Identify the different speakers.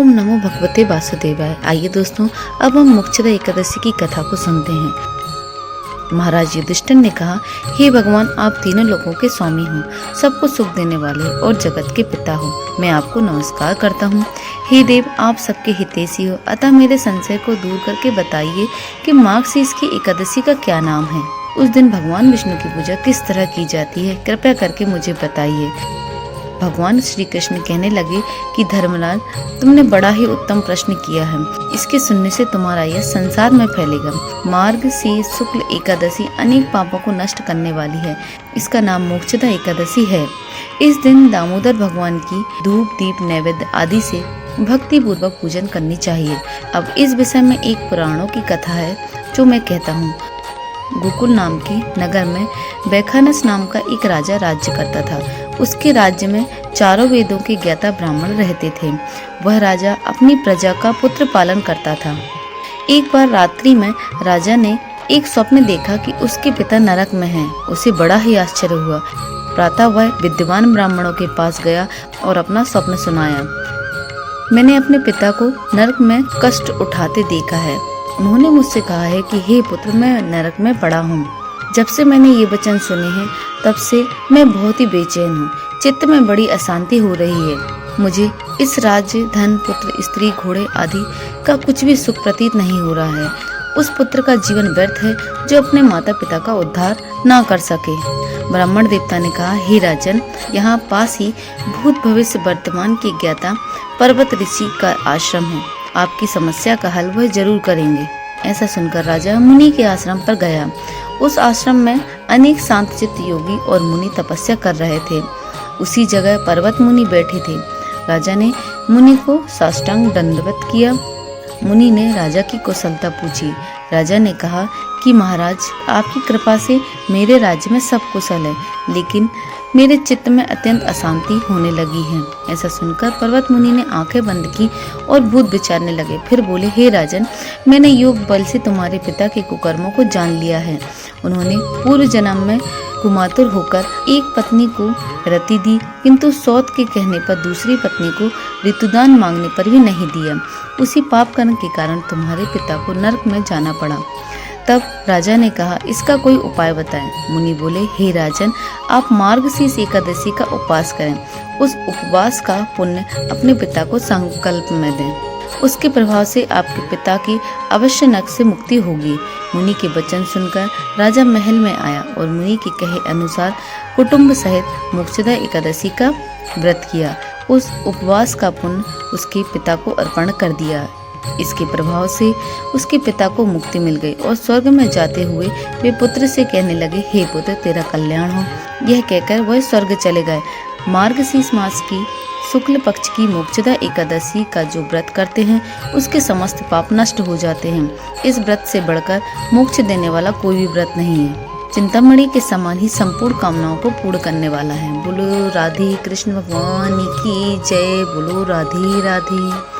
Speaker 1: ओम नमो भगवते वासुदेवाय। आइए दोस्तों, अब हम मोक्षदा एकादशी की कथा को सुनते हैं। महाराज युधिष्ठिर ने कहा, हे भगवान, आप तीनों लोगों के स्वामी हो, सबको सुख देने वाले और जगत के पिता हो। मैं आपको नमस्कार करता हूँ। हे देव, आप सबके हितैषी हो, अतः मेरे संशय को दूर करके बताइए कि मार्गशीर्ष की एकादशी का क्या नाम है। उस दिन भगवान विष्णु की पूजा किस तरह की जाती है, कृपया करके मुझे बताइए। भगवान श्री कृष्ण कहने लगे कि धर्मराज, तुमने बड़ा ही उत्तम प्रश्न किया है। इसके सुनने से तुम्हारा यह संसार में फैलेगा। मार्गशीर्ष शुक्ल एकादशी अनेक पापों को नष्ट करने वाली है। इसका नाम मोक्षदा एकादशी है। इस दिन दामोदर भगवान की धूप दीप नैवेद्य आदि से भक्ति पूर्वक पूजन करनी चाहिए। अब इस विषय में एक पुराणों की कथा है जो मैं कहता हूँ। गोकुल नाम के नगर में बैखानस नाम का एक राजा राज्य करता था। उसके राज्य में चारों वेदों के ज्ञाता ब्राह्मण रहते थे। वह राजा अपनी प्रजा का पुत्र पालन करता था। एक बार रात्रि में राजा ने एक स्वप्न देखा कि उसके पिता नरक में हैं। उसे बड़ा ही आश्चर्य हुआ। प्रातः वह विद्वान ब्राह्मणों के पास गया और अपना स्वप्न सुनाया। मैंने अपने पिता को नरक में कष्ट उठाते देखा है। उन्होंने मुझसे कहा है कि हे पुत्र, मैं नरक में पड़ा हूँ। जब से मैंने ये वचन सुने हैं तब से मैं बहुत ही बेचैन हूँ। चित्त में बड़ी अशांति हो रही है। मुझे इस राज्य, धन, पुत्र, स्त्री, घोड़े आदि का कुछ भी सुख प्रतीत नहीं हो रहा है। उस पुत्र का जीवन व्यर्थ है जो अपने माता पिता का उद्धार ना कर सके। ब्राह्मण देवता ने कहा, हे राजन, यहाँ पास ही भूत भविष्य वर्तमान के ज्ञाता पर्वत ऋषि का आश्रम है। आपकी समस्या का हल वह जरूर करेंगे। ऐसा सुनकर राजा मुनि के आश्रम पर गया। उस आश्रम में अनेक शांतचित्त योगी और मुनि तपस्या कर रहे थे। उसी जगह पर्वत मुनि बैठे थे। राजा ने मुनि को साष्टांग दंडवत किया। मुनि ने राजा की कुशलता पूछी। राजा ने कहा कि महाराज, आपकी कृपा से मेरे राज्य में सब कुशल है, लेकिन मेरे चित्त में अत्यंत अशांति होने लगी है। ऐसा सुनकर पर्वत मुनि ने आंखें बंद की और भूत विचारने लगे। फिर बोले, हे राजन, मैंने योग बल से तुम्हारे पिता के कुकर्मों को जान लिया है। उन्होंने पूर्व जन्म में कुमातुर होकर एक पत्नी को रति दी, किंतु सौत के कहने पर दूसरी पत्नी को ऋतुदान मांगने पर भी नहीं दिया। उसी पाप कर्म के कारण तुम्हारे पिता को नरक में जाना पड़ा। तब राजा ने कहा, इसका कोई उपाय बताएं। मुनि बोले, हे राजन, आप मार्गशीर्ष एकादशी का उपवास करें। उस उपवास का पुण्य अपने पिता को संकल्प में दें। उसके प्रभाव से आपके पिता की अवश्य नरक से मुक्ति होगी। मुनि के वचन सुनकर राजा महल में आया और मुनि के कहे अनुसार कुटुंब सहित मोक्षदा एकादशी का व्रत किया। उस उपवास का पुण्य उसके पिता को अर्पण कर दिया। इसके प्रभाव से उसके पिता को मुक्ति मिल गई और स्वर्ग में जाते हुए वे पुत्र से कहने लगे, हे पुत्र, तेरा कल्याण हो। यह कहकर वह स्वर्ग चले गए। मार्गशीर्ष मास की शुक्ल पक्ष की मोक्षदा एकादशी का जो व्रत करते हैं उसके समस्त पाप नष्ट हो जाते हैं। इस व्रत से बढ़कर मोक्ष देने वाला कोई भी व्रत नहीं है। चिंतामणि के समान ही संपूर्ण कामनाओं को पूर्ण करने वाला है। बोलो राधे कृष्ण भगवान की जय। बोलो राधे राधे।